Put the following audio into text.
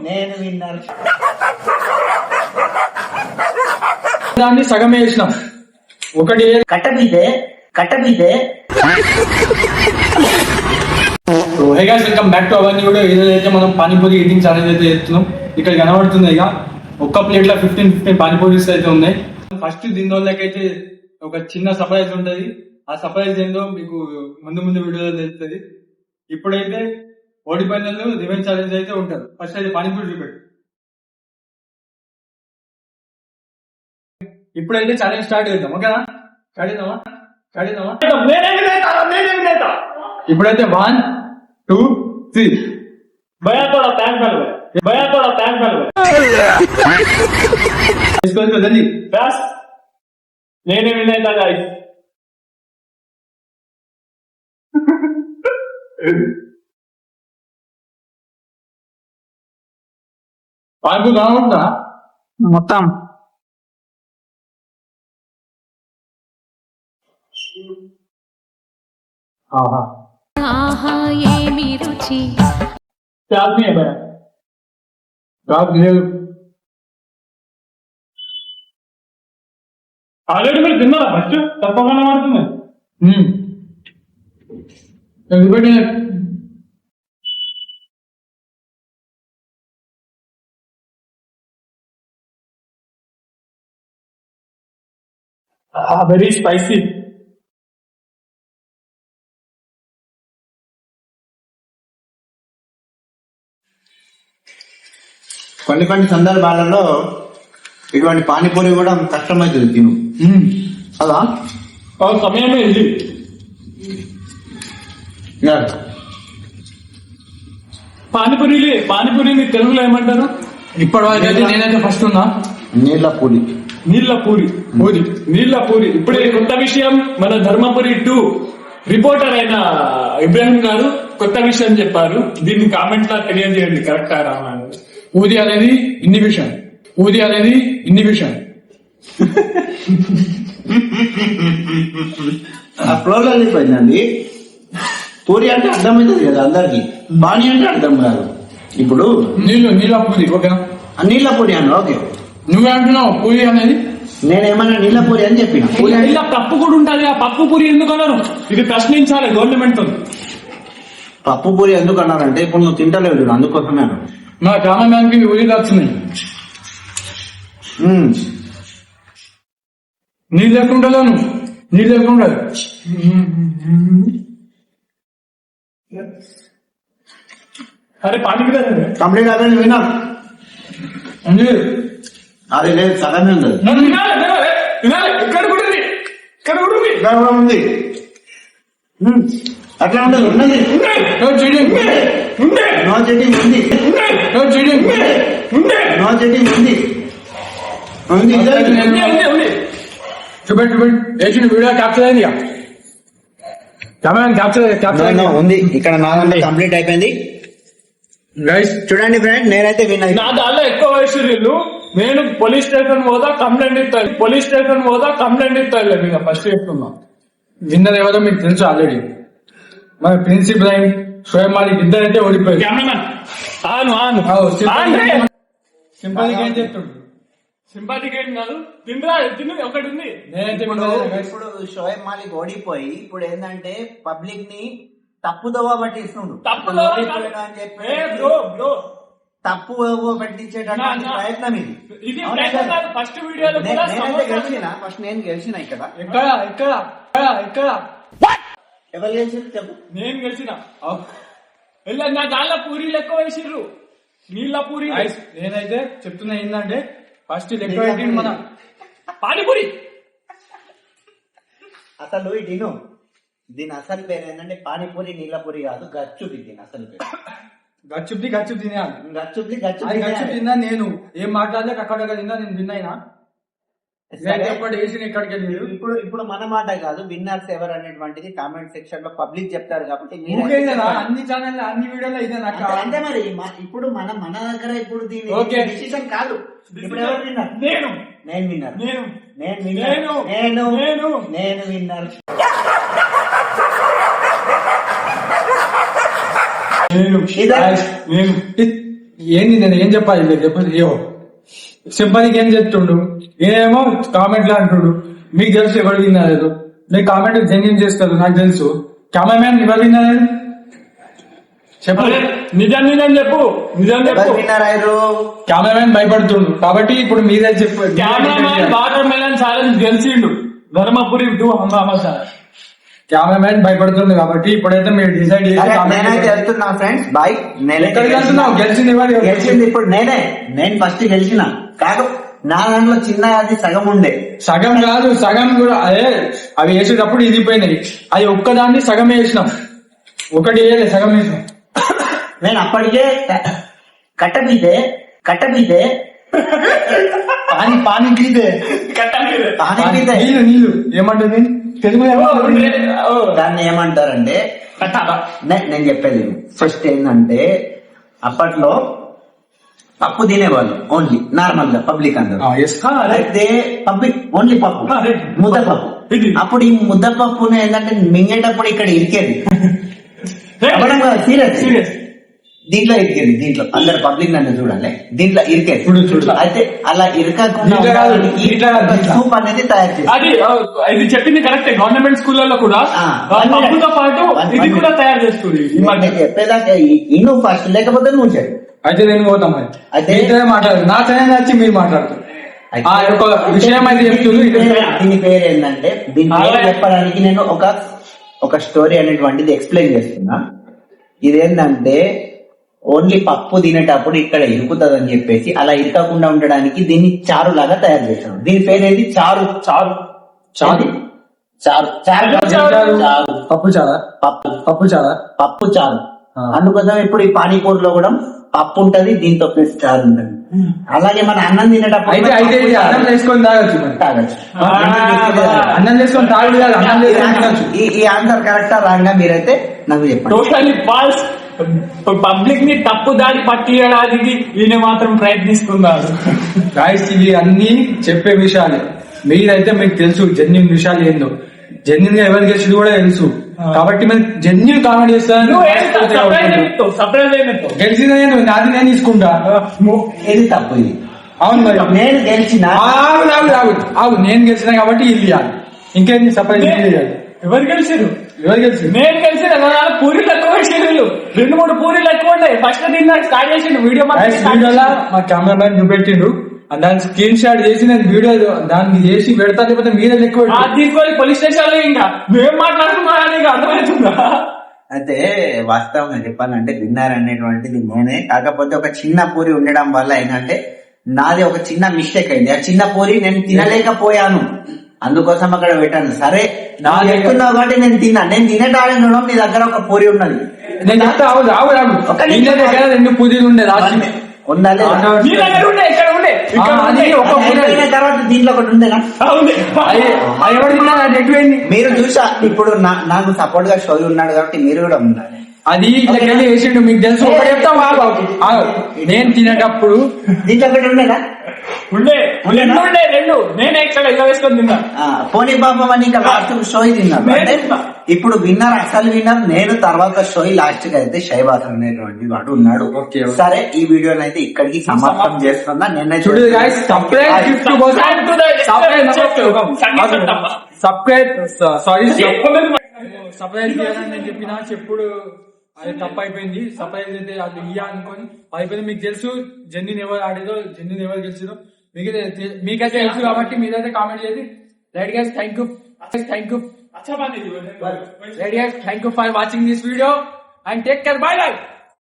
నేను విన్నర్. దాన్ని సగమే వేసినాం. ఒకటి కట్టబీతే hey guys, welcome back to our new video. ఏదైతే మనం పానీపూరి ఈటింగ్ ఛాలెంజ్ అయితే చేస్తున్నాం. ఇక్కడ కనబడుతుంది ఇక ఒక్క ప్లేట్ లో 15 పానీపూరీస్ అయితే ఉన్నాయి. ఫస్ట్ దీని వాళ్ళకైతే ఒక చిన్న సర్ప్రైజ్ ఉంటది. ఆ సర్ప్రైజ్ ఏందో మీకు ముందు వీడియోలో తెలుస్తుంది. ఇప్పుడైతే ఓడిపోయిన రివెంజ్ ఛాలెంజ్ అయితే ఉంటారు. ఫస్ట్ అయితే పానీపూరి చూపెట్టు. ఇప్పుడైతే ఛాలెంజ్ స్టార్ట్ చేద్దాం. ఓకేనా? స్టార్ట్ చేద్దామా? ఇప్పుడైతే 1 2 3 भैया थोड़ा पैन इसको जल्दी बस నేనే వినేదా गाइस పానీపూరి కావాలంటా మొత్తం ఆహా ఏమి రుచి. प्याज नहीं है भैया. ఆల్రెడీ మీరు తిన్నారా? ఫస్ట్ తప్పకుండా పడుతుంది. Very spicy. కొన్ని సందర్భాలలో ఇటువంటి పానీపూరి కూడా కష్టమవుతుంది తిను అలా సమయమే ఇది. పానీపూరిని తెలుగులో ఏమంటారు? ఇప్పటి వరకు నేనైతే ఫస్ట్ ఉన్నా. నీళ్ళ పూరి. ఇప్పుడే కొత్త విషయం, మన ధర్మపురి 2 రిపోర్టర్ అయిన ఇబ్రాహిం గారు కొత్త విషయం చెప్పారు. దీన్ని కామెంట్ లా తెలియజేయండి. కరెక్టా రామా? ఊది అనేది ఇన్హిబిషన్. ఆ ఫ్లోలో వెళ్ళిపోయిందండి. పూరి అంటే అర్థమవుతుంది కదా అందరికి, బాణి అంటే అర్థం కాదు. ఇప్పుడు నీళ్ళ పూరి. ఓకేనా? నీళ్ళ పూరి అని ఓకే. నువ్వే అంటున్నావు పూరి అనేది. నేనేమన్నా నీళ్ళ పూరి అని చెప్పిన. ఇలా పప్పు కూడా ఉంటుంది. ఆ పప్పు పూరి ఎందుకు అన్నారు? ఇది ప్రశ్నించాలి గవర్నమెంట్. పప్పు పూరి ఎందుకు అన్నారంటే ఇప్పుడు నువ్వు తింటలేవు, అందుకోసమే అన్నాను. మా కెమెరామ్యాన్ కి ఊరిలో వచ్చినాయి. నీళ్ళు లేకుండా అరే పానీకి కంప్లీట్ అదే వినా. అది లేదు, సగమే ఉంది. ఇక్కడ కూడా ఉంది. అట్లా ఉండదు. ఉన్నది. నో చీటింగ్ ఉంది. చూపెట్టు. వేసిన వీడియో క్యాప్చర్ అయింది. కెమెరా ఉంది. ఇక్కడ నాదంటే కంప్లీట్ అయిపోయింది. గైస్ చూడండి ఫ్రెండ్, నేనైతే విన్నా. నా దానిలో ఎక్కువ వేసిర్రు. నేను పోలీస్ స్టేషన్ పోదా కంప్లైంట్ ఇస్తాను. ఇంకా ఫస్ట్ చెప్తున్నా. విన్నర్ ఎవరో మీకు తెలుసు ఆల్రెడీ. మన ప్రిన్సిపల్ లైన్ షోయబ్ మాలిక్ ఇద్దరైతే ఓడిపోయారు. సింపాథిక్ ఏం చెప్తాడు? సింపాథిక్ ఏం కాదు. తిను ఒకటి ఉంది. ఇప్పుడు షోయబ్ మాలిక్ ఓడిపోయి ఇప్పుడు ఏంటంటే పబ్లిక్ ని తప్పుదోవ పట్టిస్తుండు. అని చెప్పి తప్పు పట్టించేటటువంటి ప్రయత్నం ఇది. ఫస్ట్ వీడియోలో ఫస్ట్ నేను గెలిచిన. ఇక్కడ ఎవరు గెలిచారు చెప్పు? నేను గెలిచిన. నా దానిలో పూరీలు ఎక్కువ వేసిర్రు. నీళ్ళ పూరి. నేనైతే చెప్తున్నా ఏంటంటే ఫస్ట్ ఎక్కువ మన పానీపూరి. అసలు ఇటు దీని అసలు పేరు ఏంటంటే పానీపూరి నీళ్ళ పూరి కాదు, గచ్చుది. దీని అసలు పేరు గచ్చుప్ది తినాలి. గచ్చుప్ది తిన్నా. నేను ఏం మాట్లాడలేక అక్కడ తిన్నా. నేను విన్ అయినా. ఇప్పుడు మన మాట కాదు, విన్నర్స్ ఎవరు అనేటువంటిది కామెంట్ సెక్షన్ లో పబ్లిక్ చెప్తారు. కాబట్టి అన్ని ఛానల్ అన్ని వీడియోలో ఇదే నాకు అంటే మరి ఇప్పుడు మన దగ్గర ఇప్పుడు దీని డిసిషన్ కాదు. ఇప్పుడు ఎవరు విన్నర్? నేను విన్నర్. నేను ఏంది నేను ఏం చెప్పాలి మీరు చెప్పండి. ఏవో సింపల్కి ఏం చెప్తుండు, ఏమో కామెంట్లు అంటుడు. మీకు తెలుసు ఎవరు వినలేదు, మీరు కామెంట్ జెన్యున్ చేస్తారు నాకు తెలుసు. కెమెరామ్యాన్ ఎవరు వినలేదు చెప్పు, నిజం చెప్పు, నిజం చెప్పు. కెమెరామ్యాన్ భయపడుతుండు కాబట్టి ఇప్పుడు మీరే చెప్పు. కెమెరామ్యాన్ వాటర్ మెలన్ ఛాలెంజ్ గెలిచిండు ధర్మపురి 2 హంగామా ఛాలెంజ్. కెమెరామ్యాన్ భయపడుతుంది కాబట్టి ఇప్పుడైతే మీరు డిసైడ్ నేనైతే వెళ్తున్నా ఫ్రెండ్స్ బాయ్. ఎక్కడికి వెళ్తున్నావు? గెలిచింది ఎవరు? గెలిచింది ఇప్పుడు నేను ఫస్ట్ గెలిచిన. కాదు నా దాంట్లో చిన్న అది సగం ఉండే. సగం కాదు, సగం కూడా అదే అవి వేసేటప్పుడు ఇదిపోయినాయి. అది ఒక్కదాన్ని సగం వేసినాం, ఒకటి వేయలే, సగం వేసినాం. నేను అప్పటికే కట్టబీతే పానీ పీతే నీళ్ళు ఏమంటుంది తెలుగు దాన్ని ఏమంటారంటే నేను చెప్పేది ఫస్ట్ ఏంటంటే అప్పట్లో పప్పు తినేవాళ్ళు ఓన్లీ నార్మల్ గా పబ్లిక్ అందరూ. అయితే పబ్లిక్ ఓన్లీ పప్పు, ముద్దపప్పు. అప్పుడు ఈ ముద్దపప్పును ఏంటంటే మింగేటప్పుడు ఇక్కడ ఇరికేది సీరియస్ దీంట్లో ఇరికేది. దీంట్లో అందరు పబ్లిక్ నన్ను చూడాలి, దీంట్లో ఇరికేది. అయితే అలా ఇరకకుండా సూప్ అనేది తయారు చేసి అది ఇది చెప్పింది కరెక్ట్. గవర్నమెంట్ స్కూళ్ళలో కూడా పప్పుతో పాటు ఇది కూడా తయారు చేస్తుంది. చెప్పేదాకా ఇన్ను ఫస్ట్ లేకపోతే నువ్వు చెప్పు. అయితే నేను పోతాం అయితే మాట్లాడు, నా ఛానల్ వచ్చి మీరు మాట్లాడుతారు. విషయం అయితే చెప్తుంది. దీని పేరు ఏంటంటే దీని పేరు చెప్పడానికి నేను ఒక స్టోరీ అనేటువంటిది ఎక్స్ప్లెయిన్ చేస్తున్నా. ఇదేంటంటే ఓన్లీ పప్పు తినేటప్పుడు ఇక్కడ ఇరుకుతుందని చెప్పేసి అలా ఇరకకుండా ఉండడానికి దీన్ని చారు లాగా తయారు చేశాను. దీని పేరు ఏంటి? చారు. చారు చారు చారు చారు పప్పు చారా? పప్పు చారా? పప్పు చారు. అందుకోసం ఇప్పుడు ఈ పానీపూరిలో కూడా పప్పు ఉంటది, దీంతో ప్లస్ చారు ఉంటది. అలాగే మన అన్నం తినేటప్పుడు అన్నం చేసుకొని తాగొచ్చు. అన్నం చేసుకొని తాగుడు కాదు, అన్నం చేసుకొని. ఈ ఆన్సర్ కరెక్టా రాంగా మీరైతే నాకు చెప్పండి. Totally falls. పబ్లిక్ ని తప్పు దారి పట్టియడానికి ఈయన మాత్రం ప్రయత్నిస్తున్నారు. గాయస్ ఇవి అన్ని చెప్పే విషయాలే. మీరైతే మీకు తెలుసు జెన్యున్ విషయాలు ఏందో, జెన్యున్ గా ఎవరు గెలిచి కూడా తెలుసు. కాబట్టి మేము జెన్యున్ కామెంట్ చేస్తాను. గెలిచిన నాది నేను తీసుకుంటా. ఏది తప్పు ఇది? అవును మరి నేను గెలిచిన నేను గెలిచిన కాబట్టి ఇల్లు ఇవ్వాలి. ఇంకేంటి సర్ప్రైజ్ చేయాలి? ఎవరు గెలిచారు? నేను గెలిచిన పూరీలు ఎక్కువ వేసేది, 2-3 పూరీలు ఎక్కువ ఉండే. ఫస్ట్ తిన్నా స్టార్ట్ చేసిండు వీడియో. మా కెమెరామెన్ చూపెట్టిండు, దాన్ని స్క్రీన్ షాట్ చేసి నేను వీడియో దాన్ని చేసి పెడతా, లేకపోతే మీరే ఎక్కువ తీసుకొని పోలీస్ స్టేషన్ లో ఇంకా మేము మాట్లాడుతున్నాం అర్థమవుతుందా? అయితే వాస్తవంగా చెప్పాలంటే విన్నర్ అనేటువంటిది నేనే. కాకపోతే ఒక చిన్న పూరి ఉండడం వల్ల ఏంటంటే నాది ఒక చిన్న మిస్టేక్ అయింది. ఆ చిన్న పూరి నేను తినలేకపోయాను, అందుకోసం అక్కడ పెట్టాను. సరే నా చెప్తున్నావు కాబట్టి నేను తినేటాడడం నీ దగ్గర ఒక పూరి ఉన్నది. నేను చెప్తా దగ్గర 2 పూరీలు ఉండే ఉండాలి. తర్వాత దీంట్లో ఒకటి ఉండేనా? మీరు చూసా ఇప్పుడు నాకు సపోర్ట్ గా షోలు ఉన్నాడు కాబట్టి మీరు కూడా ఉండాలి. అది ఇట్లకెళ్ళి వేసిండు, మీకు తెలుసు. ఒకటి చెప్తా, నేను తినేటప్పుడు దీంట్లో ఒకటి ఉండేనా? ఉండే 2 నేనే ఇక్కడ ఇలా వేసుకొని తిన్నా. పోనీ పాపం అని ఇంకా లాస్ట్ షో తిన్నా. ఇప్పుడు విన్నర్, అసలు విన్నర్ నేను. తర్వాత షో లాస్ట్ కి అయితే షైబాస్ అనేటువంటి వాడు ఉన్నాడు. సరే ఈ వీడియోని అయితే ఇక్కడికి సమాప్తం చేస్తున్నా. నేను సర్ప్రైజ్ చేయాలని చెప్పినా చెప్పుడు అది తప్పు అయిపోయింది. సర్ప్రైజ్ అయితే అది ఇయ్య అనుకోని అయిపోయింది. మీకు తెలుసు జెన్యున్ ఎవరు ఆడేదో, జెన్యున్ ఎవరు గెలిచిందో మీకైతే తెలుసు కాబట్టి మీరైతే కామెంట్ చేసి right guys thank you for watching this video and take care. By by.